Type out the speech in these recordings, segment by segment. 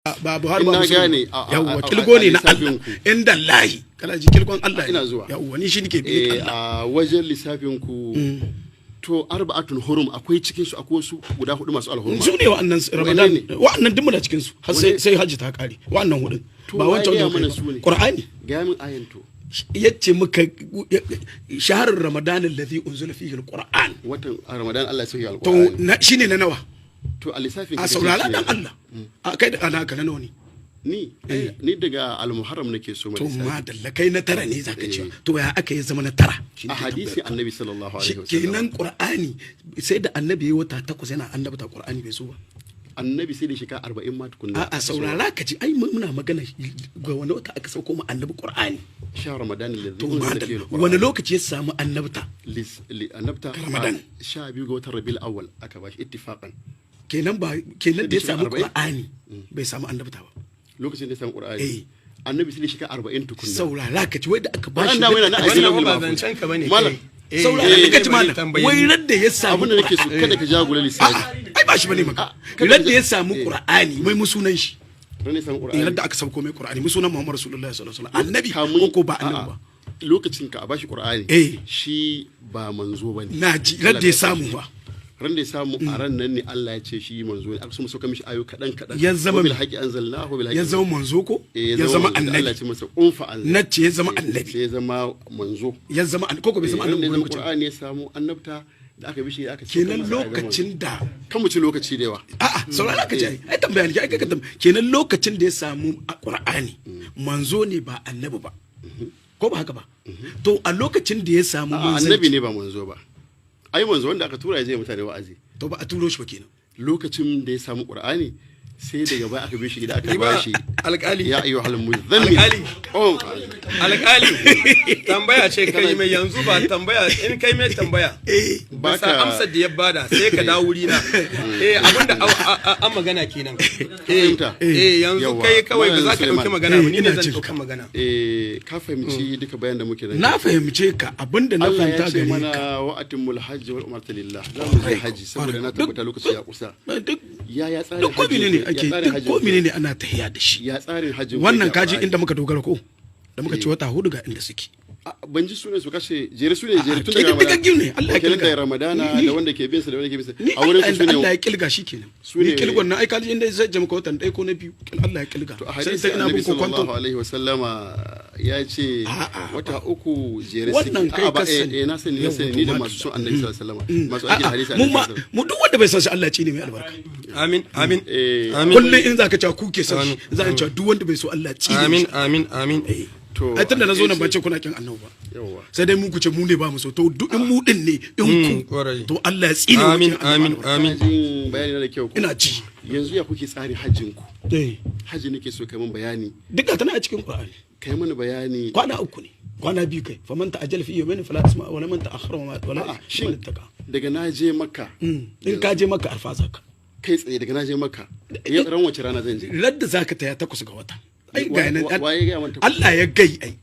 ba Buhari ba gane yawa kilgo ne na Allah inda lahi kana ji kilgon Allah ina zuwa yawa ni shi nake bi a wajen lissafin ku to arba'atun hurum akwai cikin su akwai su guda hudu masu alhurma su ne wa'annan Ramadan wa'annan duk muna cikin su har sai haji ta kare wa'annan hudu ba wancan da Qur'ani ga min ayan to yace muka shahrul Ramadan alladhi unzila fihi alquran watan Ramadan Allah ya sauya alquran to shine na nawa to a lissafin a saurara dan Allah a kai da ana kana nawa ne ni daga al-muharram nake so to madalla kai na tara ne zaka ce to ya aka yi zama na tara a hadisi annabi sallallahu alaihi wasallam kenan Qur'ani sai da annabi yayi wata 8 yana annabta Qur'ani bai so ba annabi sai da shi ka 40 ma tukunna a saurara ka ji ai muna magana ga wani wata aka sauko mu annabi Qur'ani sha Ramadan alladhi unzila fihi alquran wani lokaci ya samu annabta annabta Ramadan 12 ga watan Rabiul Awwal aka bashi ittifaqan kenan da ya samu Qur'ani bai samu annabta ba lokacin da ya samu Qur'ani annabi sai da shi ka 40 tukunna saurara ka ji wai da aka bashi wannan ba zancen ka bane malam saurara ka ji malam wai radda ya samu abin da nake so kada ka jagula lissafi ai ba shi bane maka radda ya samu Qur'ani mai musunan shi ne samu Qur'ani radda aka sauko mai Qur'ani musunan Muhammad rasulullahi sallallahu alaihi wasallam annabi ko ba annabi ba lokacin ka a bashi Qur'ani shi ba manzo bane naji radda ya samu ba ran da ya samu a ran nan ne Allah ya ce shi manzo ne aka so sauka mishi ayo kadan ya zama bil haqi anzalnahu bil haqi ya zama manzo ko ya zama annabi Allah ya ce masa unfa anzal nace ya zama annabi ya zama manzo ya zama ko bai zama annabi lokacin Qur'ani ya samu annabta da aka bishi aka ce kenan lokacin da kan mu ci lokaci da yawa a'a saurara ka ji ai tambaya ne ai ka kenan lokacin da ya samu Qur'ani manzo ne ba annabi ba ko ba haka ba to a lokacin da ya samu annabi ne ba manzo ba ai manzo wanda aka tura ya je mutane wa'azi to ba a turo shi ba kenan lokacin da ya samu Qur'ani sai daga baya aka bishi gida aka bashi alƙali ya ayyuhal muzammil alƙali tambaya ce kai mai yanzu ba tambaya in kai mai tambaya ba sa amsar da ya bada sai ka dawo wuri na abinda an magana kenan yanzu kai kawai ba za ka dauki magana ba ni ne zan dauki magana ka fahimci duka bayan da muke da na fahimce ka abinda na fahimta gare ka Allah ya ce mana wa'atimul hajj wal umrata lillah za mu yi haji saboda na tabbata lokaci ya kusa ya tsare duk komine ne ake duk komine ne ana tahiya da shi ya tsarin hajji wannan kaji inda muka dogara ko da muka ci wata 4 ga inda suke ban ji sunan su kashe jere su ne jere tun daga Ramadan ne Allah ya kilga Ramadana da wanda ke bin sa da wanda ke bin sa a wurin su ne Allah ya kilga shi kenan ni kilgon na ai kaji inda zai jama watan dai ko na biyu Allah ya kilga sai sai ina bin sallallahu alaihi wasallama ya ce wata uku jere su wannan kai ka sani na sani ni da masu son Annabi sallallahu alaihi wasallama masu aikin hadisi mu duk wanda bai san shi Allah ya ce ne mai albarka amin amin kullun in zaka ce ku ke san shi za a ce duk wanda bai so Allah ya ci amin ai tunda na zo nan bace kuna kin annabi ba sai dai mu ku ce mu ne ba mu so to duk in mu din ne in ku to Allah ya tsine mu amin bayani da kyau ina ci yanzu ya kuke tsarin hajjin ku haji nake so kai mun bayani duka tana a cikin Qur'ani kai mana bayani kwana 3 ne kwana 2 kai faman ta'ajjal fi yawmin fala isma wa man ta'akhkhara wala shin daga na je makka in ka je makka alfaza ka kai tsaye daga na je makka ran wace rana zan je radda zaka taya 8 ga wata ai ga nan Allah ya gai ai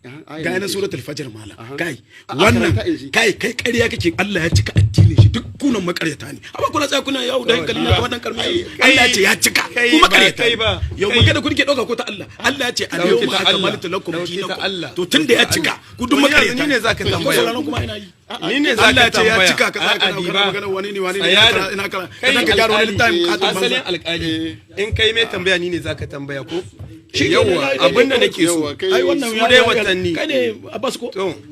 ga nan suratul fajr mala kai wannan kai ƙarya kake Allah ya cika addinin shi duk kunan makaryata ne amma kuna tsaya kuna yawo da hankali na kamar dan karmi Allah ya ce ya cika kuma makaryata yau magana kun ke dauka ko ta Allah Allah ya ce al-yawma akmaltu lakum dinakum to tunda ya cika ku duk makaryata ni ne zaka tambaya kuma ina yi ni ne zaka tambaya Allah ya cika ka zaka magana wani ne ina ka gyaro wani time ka asalin alƙali in kai mai tambaya ni ne zaka tambaya ko yawa abinda nake so ai wannan su dai watanni kai ne Abbas ko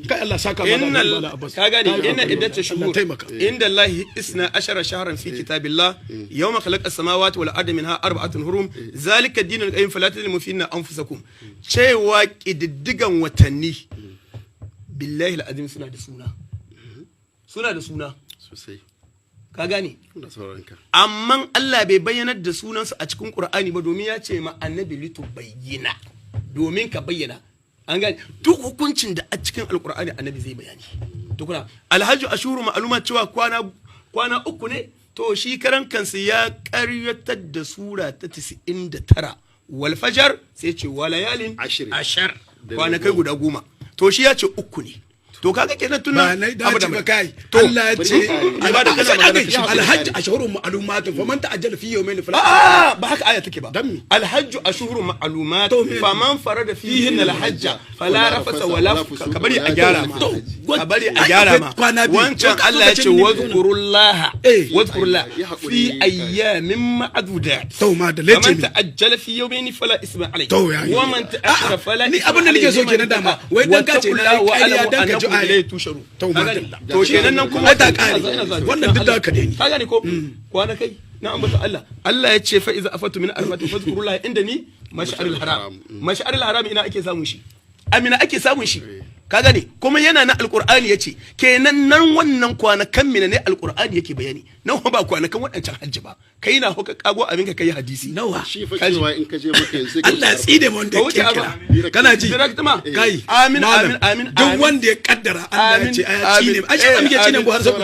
kai Allah saka mana Abbas ka gane inna iddatu shuhur inda Allah 12 shahran fi kitabillah yawma khalaqa as-samawati wal ardi minha arba'atun hurum zalika ad-dinul qayyim fala tadlimu fihinna anfusakum cewa kididdigan watanni billahi al-azim suna da suna sosai ka gane amma Allah bai bayyanar da sunansa a cikin Qur'ani ba domin ya ce ma annabi litu bayyana domin ka bayyana an gane duk hukuncin da a cikin alqur'ani annabi zai bayani to kuna alhajju ashuru ma'luma cewa kwana 3 ne to shi karan kansa ya karyatar da sura ta 99 wal fajr sai ce walayalin ashar kwana kai guda 10 to shi ya ce 3 ne to kaga kenan tun ba na dace ba kai Allah ya ce alhajj ashhurun ma'lumat faman ta'ajjala fi yawmayn fala ba haka aya take ba alhajj ashhurun ma'lumat faman farada fihi alhajj fala rafasa wala kabari a gyara ma kabari a gyara ma wancan Allah ya ce wazkurullah fi ayyamin ma'dudat to ma da lati faman ta'ajjala fi yawmayn fala isma alayhi wa man ta'akhkhara fala ni abin da nake so kenan dama wai dan ka ce na kariya dan ka ji ayi tusharu to kenan nan kuma ta kare wannan duk da ka dai ka gane ko kwana kai na ambata Allah ya ce fa iza afatu min arfatu fadhkurullaha indani mash'aril haram ina ake samun shi amina ake samun shi ka gane kuma yana na alqur'ani yace kenan nan wannan kwanakan mina ne alqur'ani yake bayani nan ba kwanakan wadancan hajji ba kai na hoka kago abin ka kai hadisi nawa shi fa cewa in ka je maka yanzu Allah ya tside mu wanda yake kana ji kai amin duk wanda ya kaddara Allah ya ce aya ci ne ai shi muke ci ne bu har sai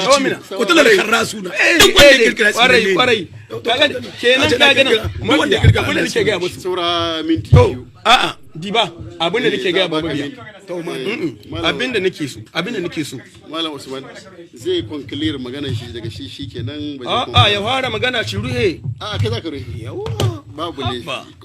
ku tula da karrasu na duk wanda ya kirkira kwarai kaga kenan kaga nan mu wanda abin da nake ga musu saura minti biyu a'a diba abin da nake ga babu biya abin da nake so malam Usman zai conclude magana shi daga shi kenan ba ya fara magana shi ruhe kai za ka ruhe babu ne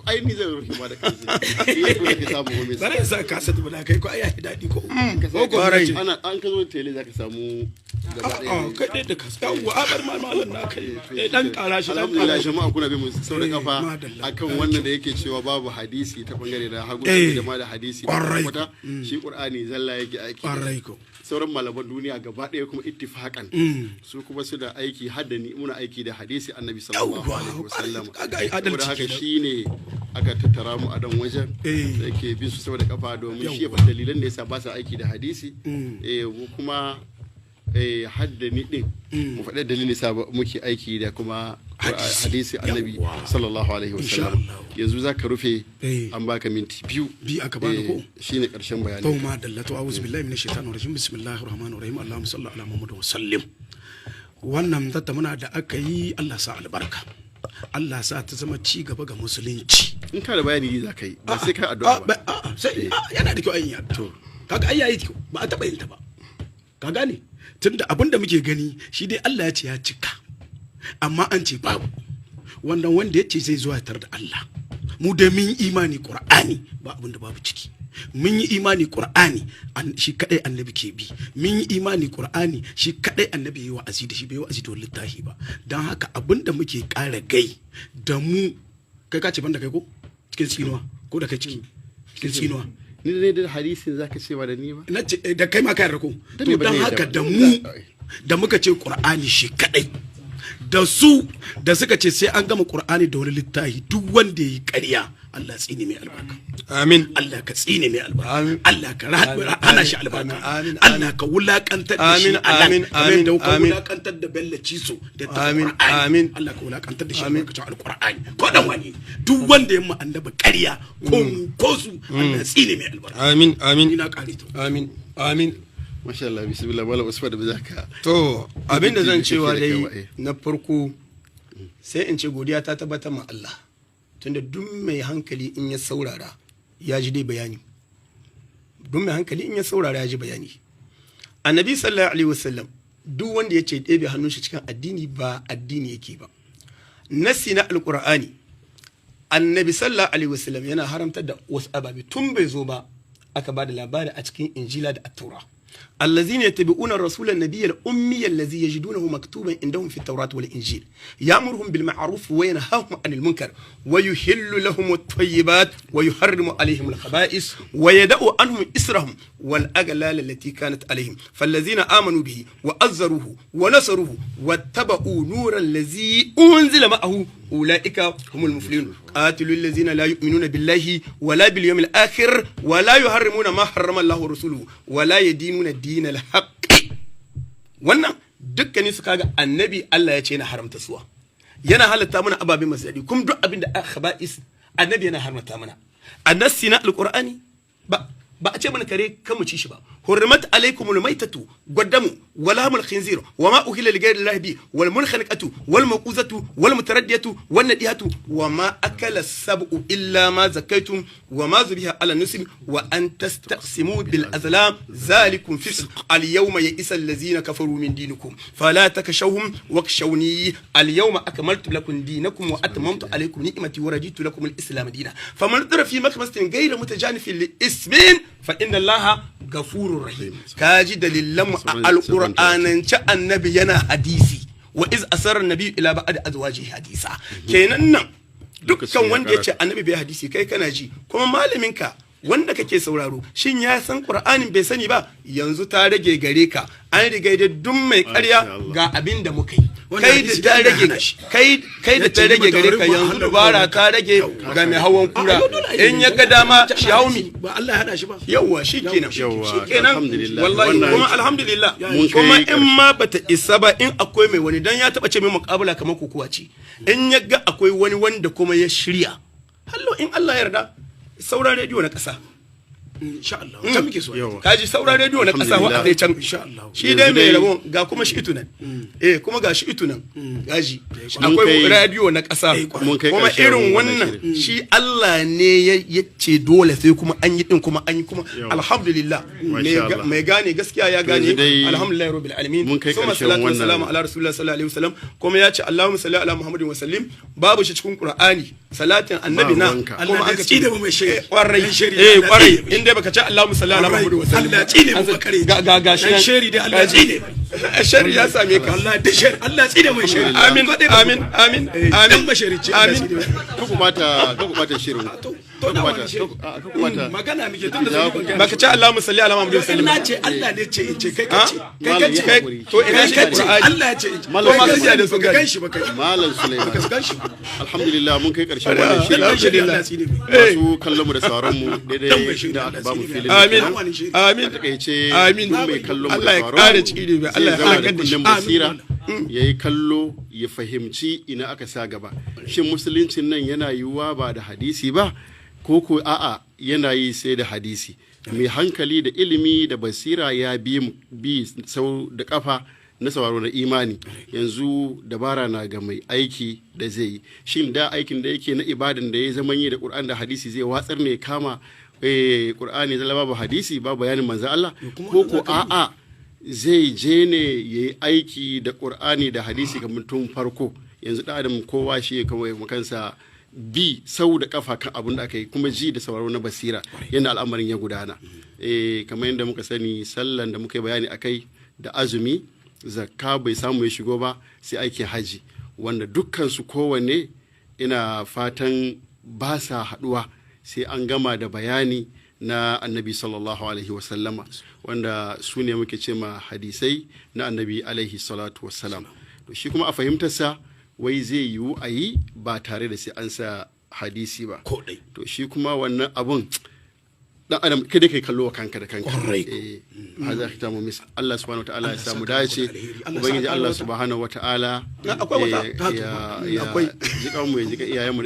ai ni zan ruhe ma da kansa ya ko ka samu gome bare sa ka sa da kai ko ai ya dadi ko ko an ka zo tele za ka samu gaba ɗaya kai dai da ka yawa abar malam na kai dan kara shi dan kara jama'a kuna bi mu sauran kafa akan wannan da yake cewa babu hadisi ta bangare da hagu da ma da hadisi kwata shi Qur'ani zalla yake aiki sauran malaman duniya gaba ɗaya kuma ittifaqan su kuma su da aiki haddani muna aiki da hadisi annabi sallallahu alaihi wasallam saboda haka shine aka tattara mu a dan wajen da yake bin su saboda kafa domin shi ya faɗi dalilan da yasa ba su aiki da hadisi kuma haddani din mu faɗi dalilin yasa muke aiki da kuma hadisi annabi sallallahu alaihi wasallam yanzu zaka rufe an baka minti biyu aka bani ko shine karshen bayani to ma dallatu a'udhu billahi minash shaitanir rajim bismillahir rahmanir rahim allahumma salli ala muhammad wa sallim wannan zata muna da aka yi Allah sa albarka Allah sa ta zama ci gaba ga musulunci in ka da bayani zaka yi ba sai ka addu'a ba sai yana da kyau ayin yadda to kaga ai yayi ba a taba yin ta ba ka gane tunda abinda muke gani shi dai Allah ya ce ya cika amma an ce babu wannan wanda ya ce zai zuwa tar da Allah mu da mun yi imani Qur'ani ba abin da babu ciki mun yi imani Qur'ani shi kadai annabi ke bi mun yi imani Qur'ani shi kadai annabi yi wa'azi da shi bai wa'azi da littafi ba dan haka abin da muke ƙara gai da mu kai ka ce banda kai ko cikin tsinuwa ko da kai cikin tsinuwa ni ne da hadisin zaka ce ba da ni ba na ce da kai ma kai rako to dan haka da mu da muka ce Qur'ani shi kadai da su da suka ce sai an gama Qur'ani da wani littafi duk wanda yayi ƙarya Allah tsine mai albarka amin Allah ka tsine mai albarka Allah ka hana shi albarka Allah ka wulakantar da shi amin da ka wulakantar da Bello Ciso da amin Allah ka wulakantar da shi albarkacin alqur'ani ko dan wani duk wanda ya mu annabi ƙarya ko su Allah tsine mai albarka amin ina kare to amin masha Allah bismillah wala usfa da bazaka to abinda zan cewa dai na farko sai in ce godiya ta tabbata ma Allah tunda duk mai hankali in ya saurara ya ji dai bayani duk mai hankali in ya saurara ya ji bayani annabi sallallahu alaihi wasallam duk wanda ya ce ɗebe hannun shi cikin addini ba addini yake ba nasi na alqur'ani annabi sallallahu alaihi wasallam yana haramtar da wasu ababe tun bai zo ba aka ba da labari a cikin injila da at-taura الذين يتبعون الرسول النبي الأمي الذي يجدونه مكتوبا عندهم في التوراة والإنجيل يأمرهم بالمعروف وينهاهم عن المنكر ويحل لهم الطيبات ويحرم عليهم الخبائث ويدع عنهم إسرهم والأغلال التي كانت عليهم فالذين آمنوا به وأزروه ونصروه واتبعوا نور الذي أنزل معه أولئك هم المفلحون قاتلوا الذين لا يؤمنون بالله ولا باليوم الآخر ولا يحرمون ما حرم الله ورسوله ولا يدينون الدين الحق wannan dukkanin su kaga annabi Allah ya ce yana haramta suwa yana halatta mana ababe masadi kuma duk abin da aka ba'is annabi yana haramta mana annasi na alqur'ani ba a ce mana kare kan mu ci shi ba hurrimat alaykumul maytatu waddamu walamul khinzir wama uhilla lighayri llahi bi wal munkhaniqatu wal mawquzatu wal mutaraddiyatu wan nadihatu wama akala sab'u illa ma zakaytum wama zubiha ala nusbi wa an tastaqsimu bil azlam zalikum fisq al yawma ya'isa allazina kafaru min dinikum fala takashawhum wakshawni al yawma akmaltu lakum dinakum wa atmamtu alaykum ni'mati wa raditu lakum al islam dinan faman dara fi makmasin ghayra mutajanifin li ismin fa inna allaha ghafurur rahim. kaji dalilan mu alqur'anan ci annabi yana hadisi wa iz asarra nabi ila ba'd azwajihi hadisa. kenan nan dukkan wanda yace annabi bai hadisi kai kana ji kuma malamin ka wanda kake sauraro shin ya san qur'anin bai sani ba yanzu ta rage gare ka an riga da duk mai ƙarya ga abin da muka yi kai da ta rage kai da ta rage gare ka yanzu dubara ta rage ga mai hawan kura in ya ga dama shi haumi ba Allah ya hada shi ba yawa shikenan wallahi kuma alhamdulillah kuma in ma bata isa ba in akwai mai wani dan ya taba ce mai muqabala kamar kokuwa ce in ya ga akwai wani wanda kuma ya shirya hallo in Allah ya yarda sauran rediyo na ƙasa insha Allah can muke so kaji sauran rediyo na ƙasa wa a can insha Allah shi dai mai rabon ga kuma shi itunan kuma ga shi itunan gaji akwai rediyo na ƙasa kuma irin wannan shi Allah ne ya ce dole sai kuma an yi din kuma an yi kuma alhamdulillah mai gane gaskiya ya gane alhamdulillah rabbil alamin summa salatu wassalamu ala rasulillah sallallahu alaihi wasallam kuma ya ce Allahumma salli ala muhammadin wa sallim babu shi cikin qur'ani salatin annabi na kuma an ci da mai shiri kwarai inda baka ce Allahumma salli ala Muhammad wa sallam Allah tsine mu bakare ga shi sheri da Allah tsine sheri ya same ka Allah da sheri Allah tsine mai sheri amin amin basharici amin ku bata shirin magana muke tun da baka ce Allahumma salli ala Muhammad wa sallam na ce Allah ne ce in ce kai kace to ina shi Qur'ani Allah ya ce to ma kace da sun gan shi baka malam Sulaiman baka gan shi alhamdulillah mun kai karshen wannan shirin masu kallon mu da sauran mu daidai da aka ba mu filin amin amin mai kallon mu da sauran mu Allah ya haƙa da shi basira yayi kallo ya fahimci ina aka sa gaba shin musuluncin nan yana yiwuwa ba da hadisi ba ko a'a yana yi sai da hadisi mai hankali da ilimi da basira ya bi sau da kafa na sauraro na imani yanzu dabara na ga mai aiki da zai yi shin da aikin da yake na ibadan da ya zama yi da Qur'an da hadisi zai watsar ne kama Qur'ani zalla babu hadisi babu bayanin manzo Allah ko a'a zai je ne yayi aiki da Qur'ani da hadisi kamar tun farko yanzu da adam kowa shi kawai kansa bi sau da kafa kan abin da aka yi kuma ji da sauraro na basira yadda al'amarin ya gudana kamar yadda muka sani sallan da muka yi bayani akai da azumi zakka bai samu ya shigo ba sai aikin haji wanda dukkan su kowanne ina fatan ba sa haduwa sai an gama da bayani na annabi sallallahu alaihi wasallama wanda su ne muke ce ma hadisai na annabi alaihi salatu wassalam to shi kuma a fahimtarsa wai zai yiwu a yi ba tare da sai an sa hadisi ba to shi kuma wannan abun dan adam kada kai kallo kanka da kanka haza khitamu mis Allah subhanahu wataala ya samu dace ubangiji Allah subhanahu wataala ya jika mu ya jika iyayen mu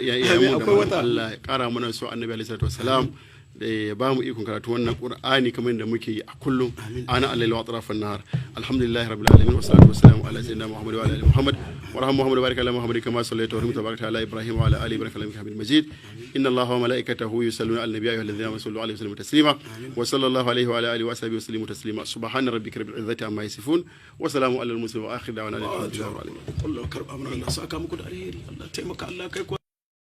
da Allah ya kara mana so annabi alaihi salatu wassalam da ya ba mu ikon karatu wannan Qur'ani kamar da muke yi a kullum ana allahi wa atrafan nahar alhamdulillahi rabbil alamin wa salatu wassalamu ala sayyidina muhammad wa ala ali muhammad wa rahmu muhammad wa barik ala muhammad kama sallaita wa rahmata barakata ala ibrahim wa ala ali ibrahim innaka hamidum majid inna allaha wa malaikatahu yusalluna ala nabiyyi ayyuhalladhina amanu sallu alaihi wa sallimu taslima wa sallallahu alaihi wa ala alihi wa sahbihi wa sallimu taslima subhana rabbika rabbil izzati amma yasifun wa salamun ala al mursalin wa akhir da'wana alhamdulillahi rabbil alamin Allah karba mana Allah saka muku da alheri Allah taimaka Allah kai